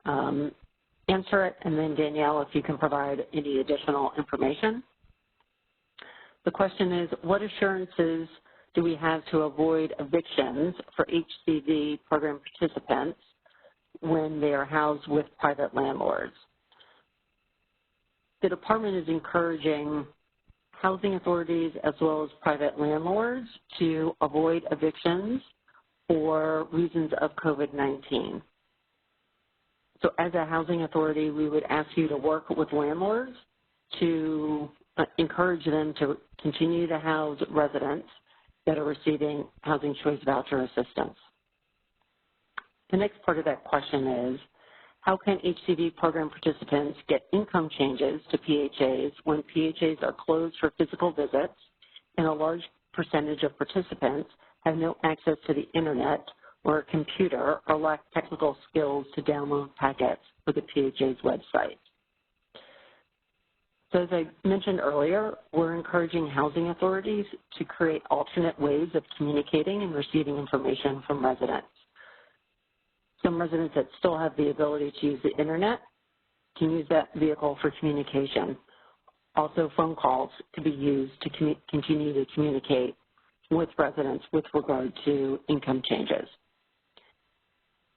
[SPEAKER 7] answer it, and then Danielle, if you can provide any additional information. The question is, what assurances do we have to avoid evictions for HCV program participants when they are housed with private landlords? The department is encouraging housing authorities as well as private landlords to avoid evictions for reasons of COVID-19. So as a housing authority, we would ask you to work with landlords to encourage them to continue to house residents that are receiving Housing Choice Voucher assistance. The next part of that question is, how can HCV program participants get income changes to PHAs when PHAs are closed for physical visits and a large percentage of participants have no access to the internet or a computer or lack technical skills to download packets for the PHA's website? So as I mentioned earlier, we're encouraging housing authorities to create alternate ways of communicating and receiving information from residents. Some residents that still have the ability to use the internet can use that vehicle for communication. Also, phone calls to be used to continue to communicate with residents with regard to income changes.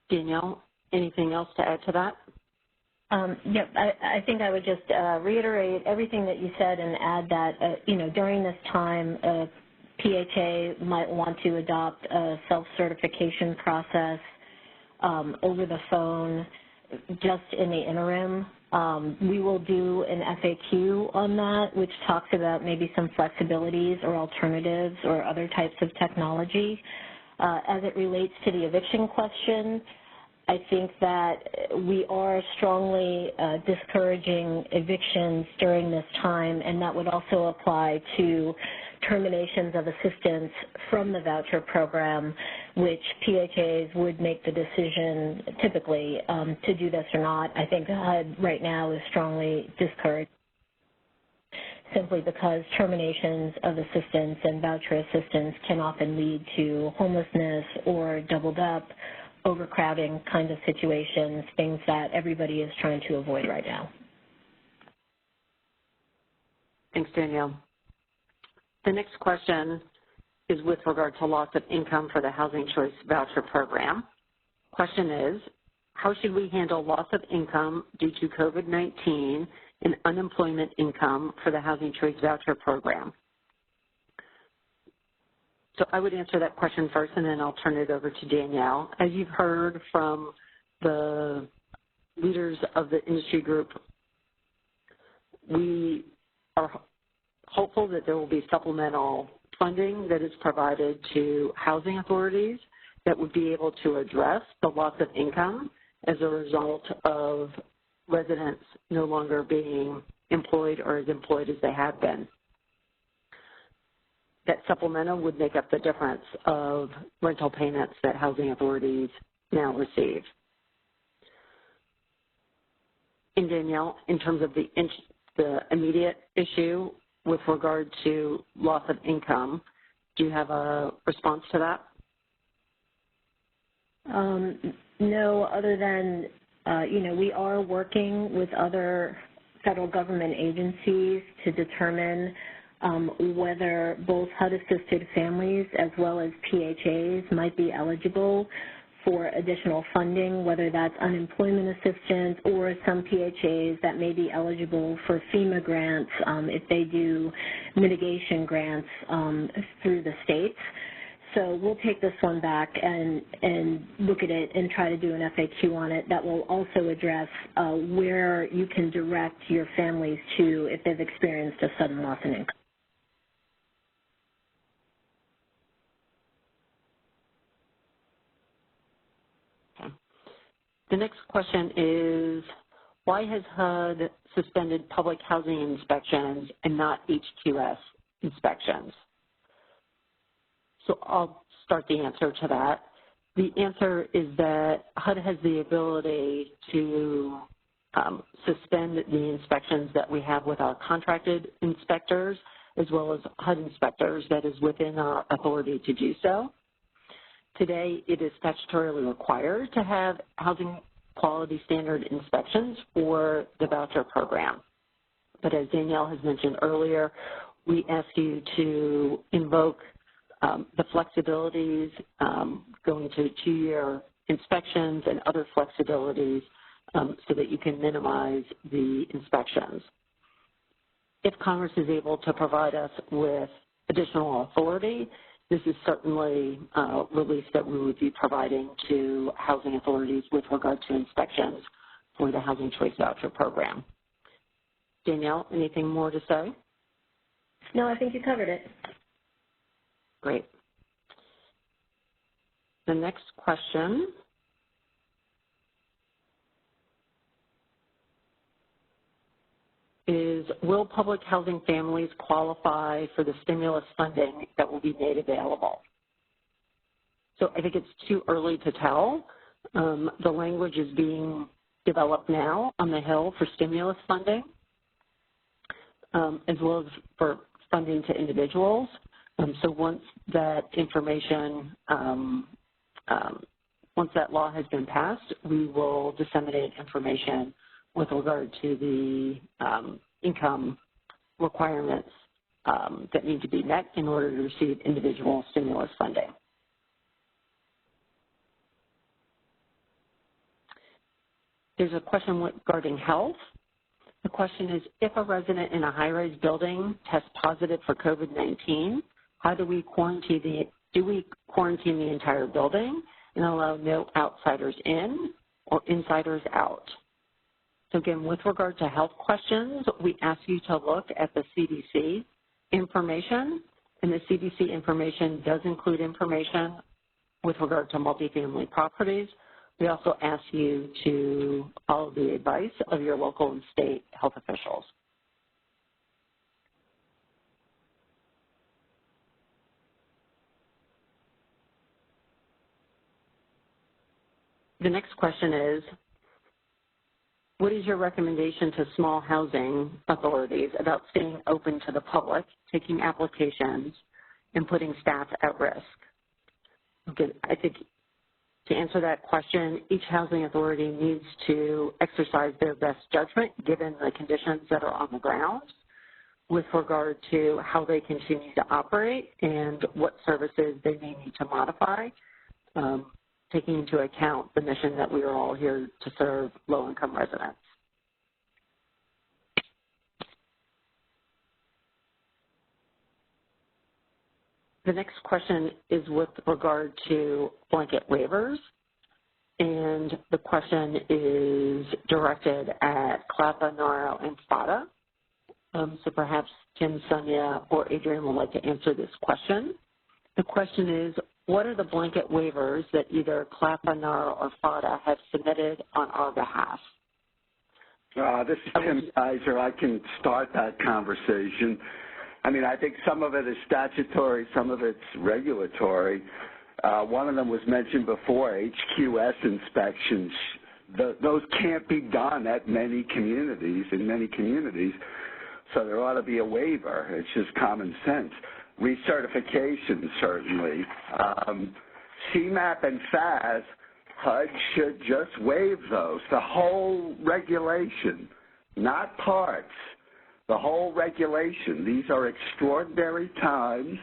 [SPEAKER 7] Danielle, anything else to add to that?
[SPEAKER 6] Yep, I think I would just reiterate everything that you said and add that, during this time, PHA might want to adopt a self-certification process over the phone just in the interim. We will do an FAQ on that, which talks about maybe some flexibilities or alternatives or other types of technology. As it relates to the eviction question, I think that we are strongly discouraging evictions during this time, and that would also apply to terminations of assistance from the voucher program, which PHAs would make the decision typically to do this or not. I think HUD right now is strongly discouraged simply because terminations of assistance and voucher assistance can often lead to homelessness or doubled up, overcrowding kind of situations, things that everybody is trying to avoid right now.
[SPEAKER 7] Thanks, Danielle. The next question is with regard to loss of income for the Housing Choice Voucher Program. Question is, how should we handle loss of income due to COVID-19 and unemployment income for the Housing Choice Voucher Program? So I would answer that question first, and then I'll turn it over to Danielle. As you've heard from the leaders of the industry group, we are hopeful that there will be supplemental funding that is provided to housing authorities that would be able to address the loss of income as a result of residents no longer being employed or as employed as they have been. That supplemental would make up the difference of rental payments that housing authorities now receive. And Danielle, in terms of the immediate issue with regard to loss of income, do you have a response to that?
[SPEAKER 6] No, other than, we are working with other federal government agencies to determine whether both HUD-assisted families as well as PHAs might be eligible for additional funding, whether that's unemployment assistance or some PHAs that may be eligible for FEMA grants if they do mitigation grants through the states. So we'll take this one back and look at it and try to do an FAQ on it that will also address where you can direct your families to if they've experienced a sudden loss in income.
[SPEAKER 7] The next question is, why has HUD suspended public housing inspections and not HQS inspections? So I'll start the answer to that. The answer is that HUD has the ability to suspend the inspections that we have with our contracted inspectors as well as HUD inspectors that is within our authority to do so. Today, it is statutorily required to have housing quality standard inspections for the voucher program. But as Danielle has mentioned earlier, we ask you to invoke the flexibilities, going to 2-year inspections and other flexibilities so that you can minimize the inspections. if Congress is able to provide us with additional authority, this is certainly relief that we would be providing to housing authorities with regard to inspections for the Housing Choice Voucher Program. Danielle, anything more to say?
[SPEAKER 6] No, I think you covered it.
[SPEAKER 7] Great. The next question is, will public housing families qualify for the stimulus funding that will be made available? So I think it's too early to tell. The language is being developed now on the Hill for stimulus funding, as well as for funding to individuals. So once that information, once that law has been passed, we will disseminate information with regard to the income requirements that need to be met in order to receive individual stimulus funding. There's a question regarding health. The question is, if a resident in a high-rise building tests positive for COVID-19, how do we quarantine the entire building and allow no outsiders in or insiders out? So again, with regard to health questions, we ask you to look at the CDC information, and the CDC information does include information with regard to multifamily properties. We also ask you to follow the advice of your local and state health officials. The next question is, what is your recommendation to small housing authorities about staying open to the public, taking applications, and putting staff at risk? Okay, I think to answer that question, each housing authority needs to exercise their best judgment given the conditions that are on the ground with regard to how they continue to operate and what services they may need to modify, taking into account the mission that we are all here to serve low-income residents. The next question is with regard to blanket waivers, and the question is directed at CLAPA, NARO, and FADA. So perhaps Tim, Sonia, or Adrian would like to answer this question. The question is, what are the blanket waivers that either CLAPA, NARO, or FADA have submitted on our behalf?
[SPEAKER 5] This is Tim Kaiser. I can start that conversation. I mean, I think some of it is statutory, some of it's regulatory. One of them was mentioned before, HQS inspections. Those can't be done at many communities, so there ought to be a waiver. It's just common sense. Recertification, certainly. CMAP and FAS, HUD should just waive those, the whole regulation, not parts. The whole regulation. These are extraordinary times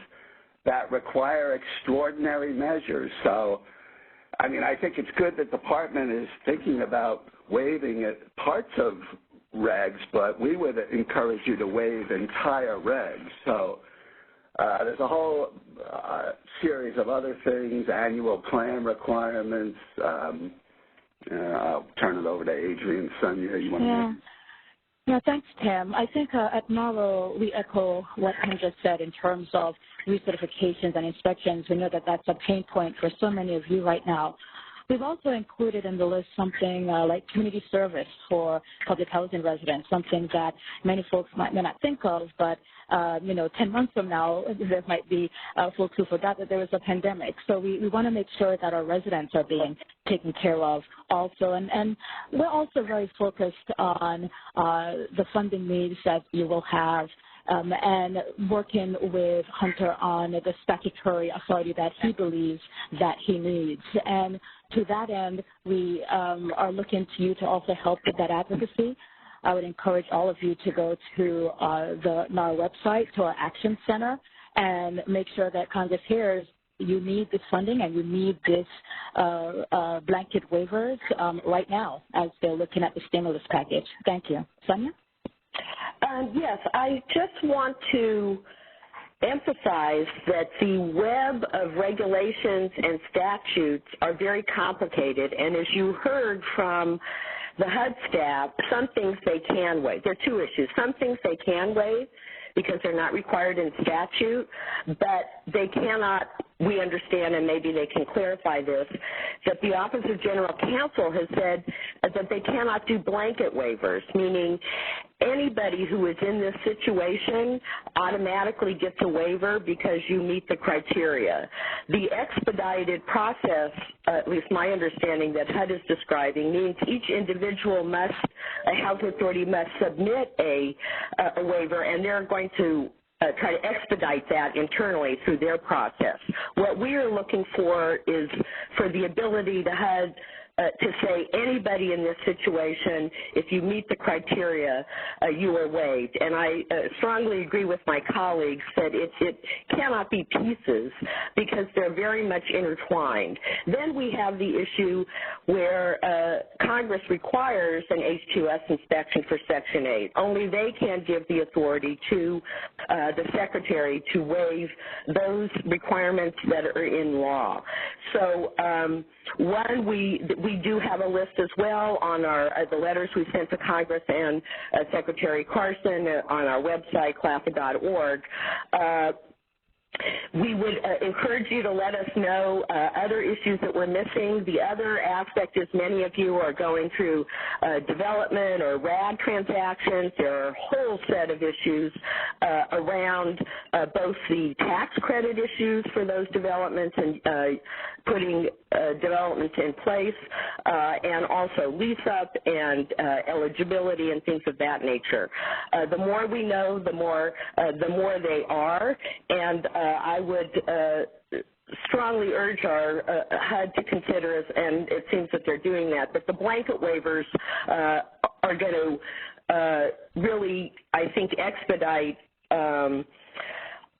[SPEAKER 5] that require extraordinary measures. So, I mean, I think it's good that the department is thinking about waiving parts of regs, but we would encourage you to waive entire regs. So there's a whole series of other things, annual plan requirements. I'll turn it over to Adrian. Sonia, you want to?
[SPEAKER 4] Yeah, thanks, Tim. I think at NARO, we echo what Tim just said in terms of recertifications and inspections. We know that that's a pain point for so many of you right now. We've also included in the list something like community service for public housing residents, something that many folks may not think of, but, 10 months from now, there might be folks who forgot that there was a pandemic. So we want to make sure that our residents are being taken care of also. And we're also very focused on the funding needs that you will have and working with Hunter on the statutory authority that he believes that he needs. And to that end, we are looking to you to also help with that advocacy. I would encourage all of you to go to the NARO website, to our Action Center, and make sure that Congress hears you need this funding and you need this blanket waivers right now as they're looking at the stimulus package. Thank you. Sonia?
[SPEAKER 3] Yes, I just want to emphasize that the web of regulations and statutes are very complicated, and as you heard from the HUD staff, some things they can waive. There are two issues. Some things they can waive because they're not required in statute, but they cannot, we understand, and maybe they can clarify this, that the Office of General Counsel has said that they cannot do blanket waivers, meaning anybody who is in this situation automatically gets a waiver because you meet the criteria. The expedited process, at least my understanding that HUD is describing, means each individual must, a housing authority must submit a waiver, and they're going to try to expedite that internally through their process. What we are looking for is for the ability to HUD to say anybody in this situation, if you meet the criteria, you are waived. And I strongly agree with my colleagues that it cannot be pieces because they're very much intertwined. Then we have the issue where Congress requires an H-2S inspection for Section 8. Only they can give the authority to the Secretary to waive those requirements that are in law. So one, we do have a list as well on our the letters we sent to Congress and Secretary Carson on our website, claffa.org. We would encourage you to let us know other issues that we're missing. The other aspect is many of you are going through development or RAD transactions. There are a whole set of issues around both the tax credit issues for those developments and putting developments in place, and also lease-up and eligibility and things of that nature. The more we know, the more they are, and I would strongly urge our HUD to consider, and it seems that they're doing that, but the blanket waivers are going to really, I think, expedite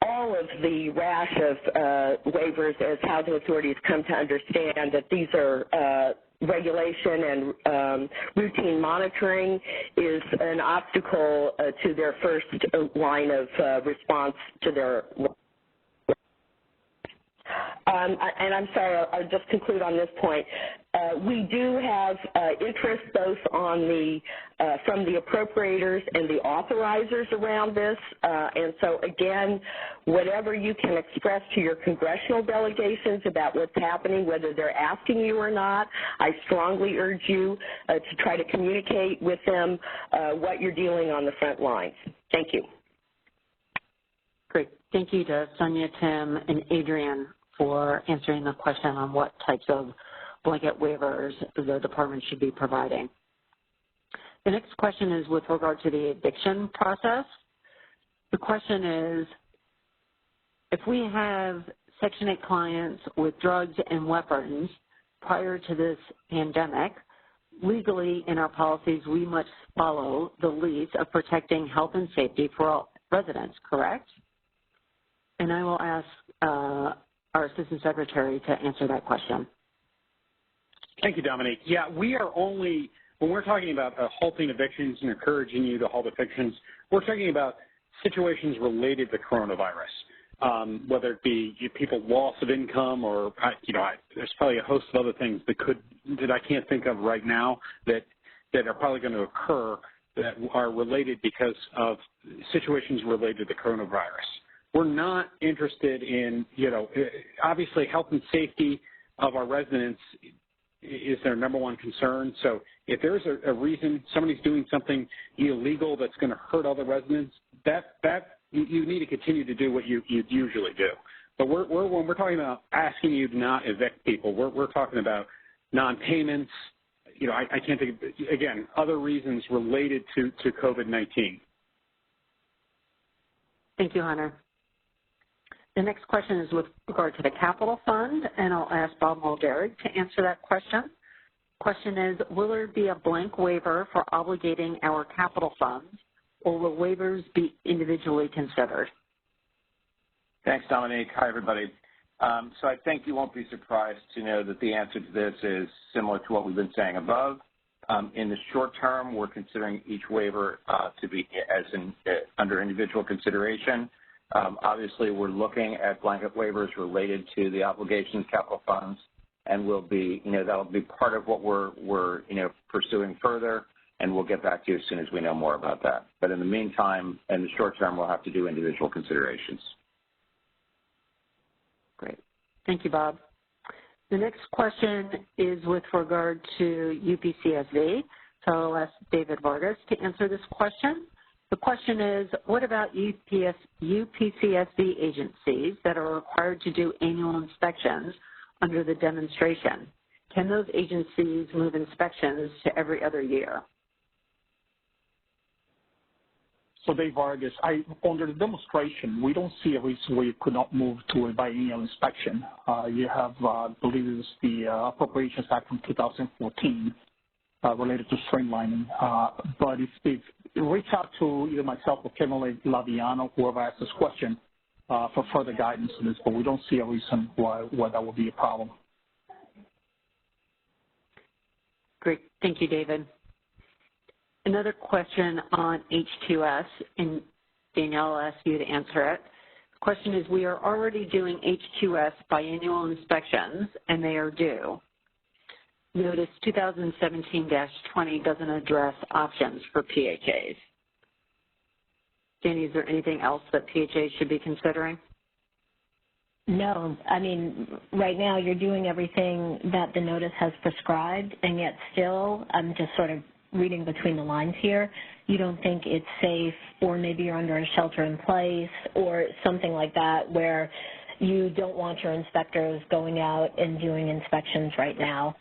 [SPEAKER 3] all of the rash of waivers as housing authorities come to understand that these are regulation and routine monitoring is an obstacle to their first line of response to their and I'm sorry, I'll just conclude on this point. We do have interest both on the from the appropriators and the authorizers around this, and so again, whatever you can express to your congressional delegations about what's happening, whether they're asking you or not, I strongly urge you to try to communicate with them what you're dealing on the front lines. Thank you.
[SPEAKER 7] Great. Thank you to Sonia, Tim, and Adrian for answering the question on what types of blanket waivers the department should be providing. The next question is with regard to the eviction process. The question is, if we have Section 8 clients with drugs and weapons prior to this pandemic, legally in our policies we must follow the leads of protecting health and safety for all residents, correct? And I will ask our Assistant Secretary to answer that question.
[SPEAKER 2] Thank you, Dominique. Yeah, we are only, when we're talking about halting evictions and encouraging you to halt evictions, we're talking about situations related to coronavirus, whether it be people's loss of income or, there's probably a host of other things that I can't think of right now that are probably going to occur that are related because of situations related to coronavirus. We're not interested in, obviously health and safety of our residents is their number one concern. So if there's a reason somebody's doing something illegal that's going to hurt other residents, that you need to continue to do what you usually do. But when we're talking about asking you to not evict people, we're talking about non-payments. I can't think of, again, other reasons related to COVID-19.
[SPEAKER 7] Thank you, Hunter. The next question is with regard to the capital fund, and I'll ask Bob Mulderig to answer that question. Question is, will there be a blank waiver for obligating our capital funds, or will waivers be individually considered?
[SPEAKER 8] Thanks, Dominique. Hi, everybody. So I think you won't be surprised to know that the answer to this is similar to what we've been saying above. In the short term, we're considering each waiver to be under individual consideration. Obviously, we're looking at blanket waivers related to the obligations capital funds, and we'll be, that'll be part of what we're pursuing further, and we'll get back to you as soon as we know more about that. But in the meantime, in the short term, we'll have to do individual considerations.
[SPEAKER 7] Great. Thank you, Bob. The next question is with regard to UPCSV. So I'll ask David Vargas to answer this question. The question is, what about UPCSV agencies that are required to do annual inspections under the demonstration? Can those agencies move inspections to every other year?
[SPEAKER 2] So Dave Vargas, under the demonstration, we don't see a reason why you could not move to a biennial inspection. You have, I believe it's the Appropriations Act from 2014 related to streamlining. But if reach out to either myself or Kevin Laviano, whoever asked this question, for further guidance on this, but we don't see a reason why that would be a problem.
[SPEAKER 7] Great. Thank you, David. Another question on H2S, and Danielle, I'll ask you to answer it. The question is, we are already doing H2S biannual inspections, and they are due. Notice 2017-20 doesn't address options for PHAs. Danny, is there anything else that PHAs should be considering?
[SPEAKER 6] No. I mean, right now you're doing everything that the notice has prescribed, and yet still, I'm just sort of reading between the lines here, you don't think it's safe, or maybe you're under a shelter in place or something like that where you don't want your inspectors going out and doing inspections right now.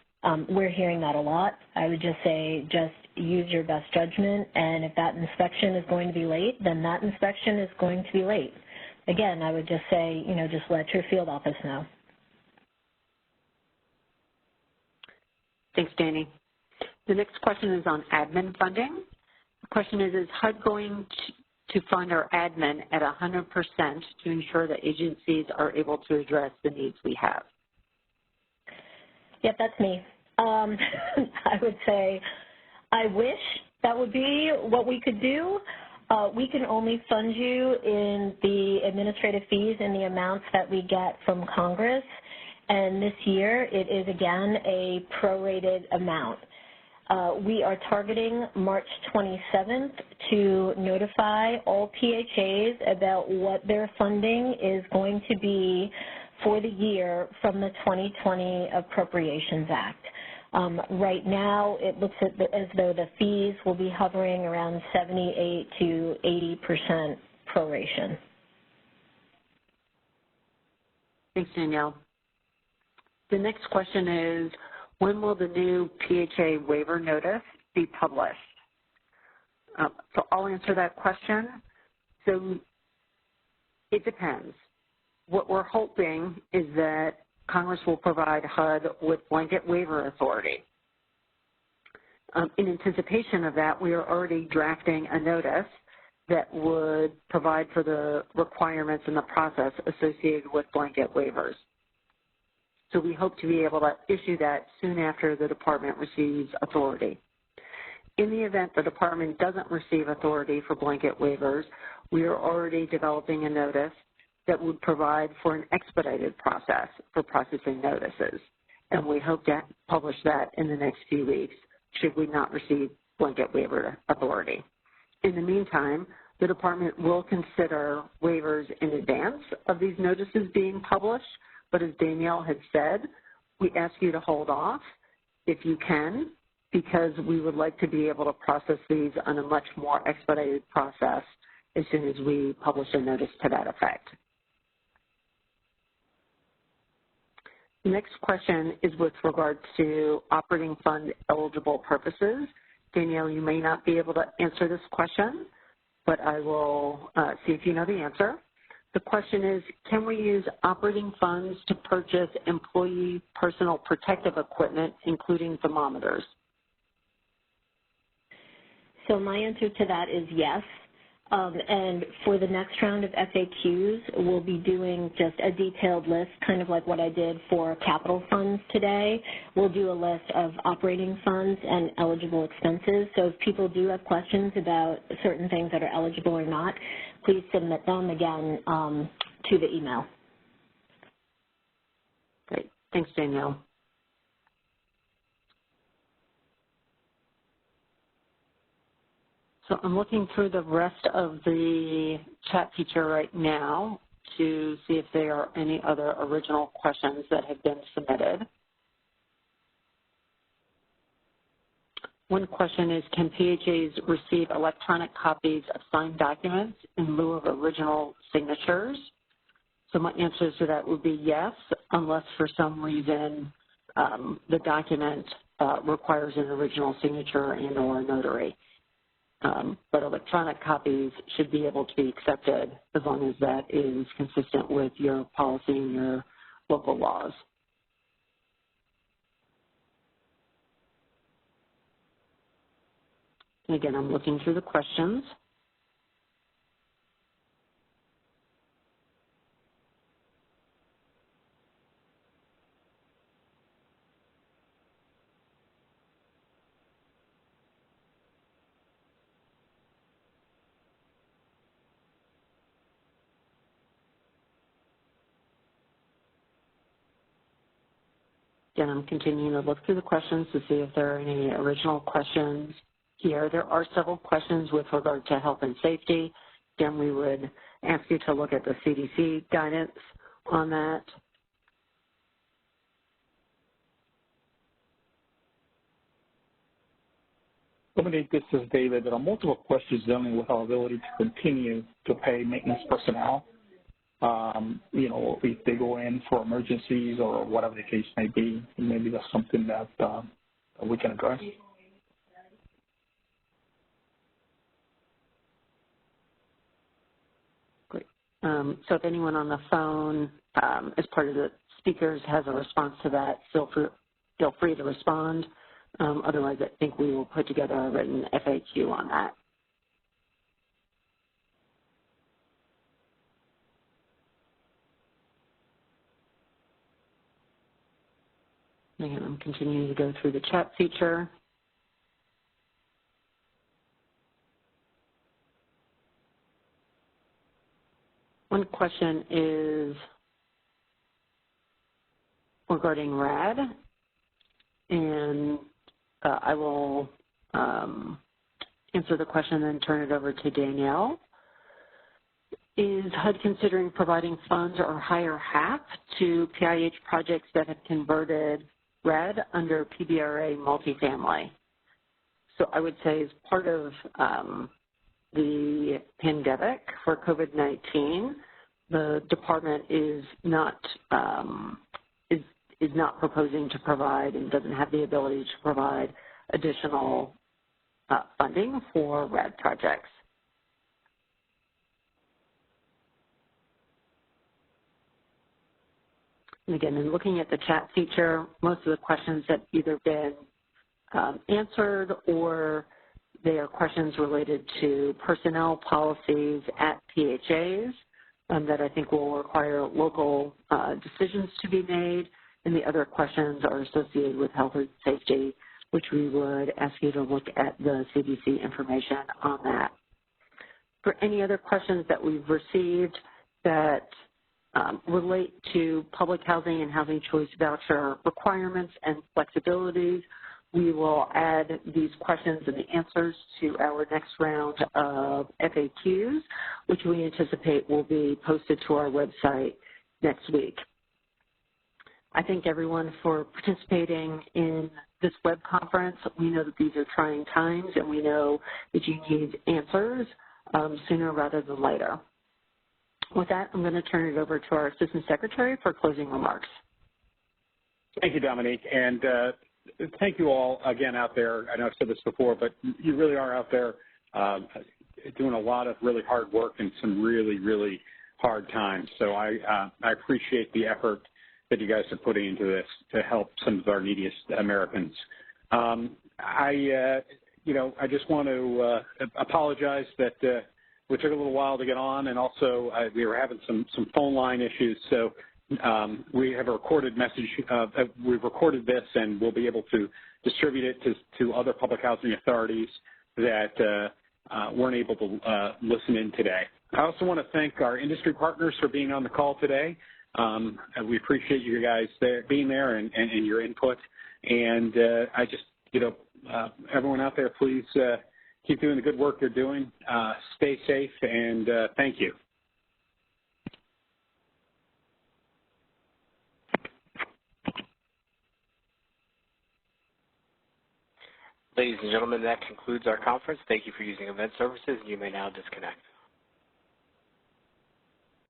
[SPEAKER 6] We're hearing that a lot. I would just say just use your best judgment, and if that inspection is going to be late, then that inspection is going to be late. Again, I would just say, just let your field office know. Thanks, Danny. The next question is on admin funding. The question is HUD going to fund our admin at 100% to ensure that agencies are able to address the needs we have? Yep, that's me. I would say I wish that would be what we could do. We can only fund you in the administrative fees and the amounts that we get from Congress. And this year, it is, again, a prorated amount. We are targeting March 27th to notify all PHAs about what their funding is going to be for the year from the 2020 Appropriations Act. Right now, it looks as though the fees will be hovering around 78 to 80% proration. Thanks, Danielle. The next question is, when will the new PHA waiver notice be published? So I'll answer that question. So it depends. What we're hoping is that Congress will provide HUD with blanket waiver authority. In anticipation of that, we are already drafting a notice that would provide for the requirements and the process associated with blanket waivers. So we hope to be able to issue that soon after the department receives authority. In the event the department doesn't receive authority for blanket waivers, we are already developing a notice that would provide for an expedited process for processing notices. And we hope to publish that in the next few weeks should we not receive blanket waiver authority. In the meantime, the department will consider waivers in advance of these notices being published. But as Danielle had said, we ask you to hold off if you can, because we would like to be able to process these on a much more expedited process as soon as we publish a notice to that effect. The next question is with regard to operating fund eligible purposes. Danielle, you may not be able to answer this question, but I will see if you know the answer. The question is, can we use operating funds to purchase employee personal protective equipment, including thermometers? So my answer to that is yes. And for the next round of FAQs, we'll be doing just a detailed list, kind of like what I did for capital funds today. We'll do a list of operating funds and eligible expenses. So if people do have questions about certain things that are eligible or not, please submit them again to the email.
[SPEAKER 7] Great. Thanks, Danielle. So I'm looking through the rest of the chat feature right now to see if there are any other original questions that have been submitted. One question is, can PHAs receive electronic copies of signed documents in lieu of original signatures? So my answer to that would be yes, unless for some reason the document requires an original signature and or a notary. But electronic copies should be able to be accepted as long as that is consistent with your policy and your local laws. And again, I'm looking through the questions. Again, I'm continuing to look through the questions to see if there are any original questions here. There are several questions with regard to health and safety. Again, we would ask you to look at the CDC guidance on that.
[SPEAKER 2] Dominique, this is David. There are multiple questions dealing with our ability to continue to pay maintenance personnel. You know, if they go in for emergencies or whatever the case may be, maybe that's something that we can address.
[SPEAKER 7] Great. So if anyone on the phone as part of the speakers has a response to that, feel free to respond. Otherwise, I think we will put together a written FAQ on that. Again, I'm continuing to go through the chat feature. One question is regarding RAD, and I will answer the question and then turn it over to Danielle. Is HUD considering providing funds or higher HAP to PIH projects that have converted RAD under PBRA multifamily? So I would say as part of the pandemic for COVID-19, the department is not proposing to provide and doesn't have the ability to provide additional funding for RAD projects. And again, in looking at the chat feature, most of the questions have either been answered or they are questions related to personnel policies at PHAs that I think will require local decisions to be made, and the other questions are associated with health and safety, which we would ask you to look at the CDC information on that. For any other questions that we've received that relate to public housing and housing choice voucher requirements and flexibilities, we will add these questions and the answers to our next round of FAQs, which we anticipate will be posted to our website next week. I thank everyone for participating in this web conference. We know that these are trying times, and we know that you need answers sooner rather than later. With that, I'm going to turn it over to our Assistant Secretary for closing remarks.
[SPEAKER 2] Thank you, Dominique, and thank you all again out there. I know I've said this before, but you really are out there doing a lot of really hard work in some really, really hard times. So I appreciate the effort that you guys are putting into this to help some of our neediest Americans. I just want to apologize that We took a little while to get on, and also we were having some phone line issues. So we have a recorded message. We've recorded this, and we'll be able to distribute it to other public housing authorities that weren't able to listen in today. I also want to thank our industry partners for being on the call today. We appreciate you guys being there and your input. And I just, everyone out there, please keep doing the good work you're doing. Stay safe, and thank you.
[SPEAKER 1] Ladies and gentlemen, that concludes our conference. Thank you for using Event Services. You may now disconnect.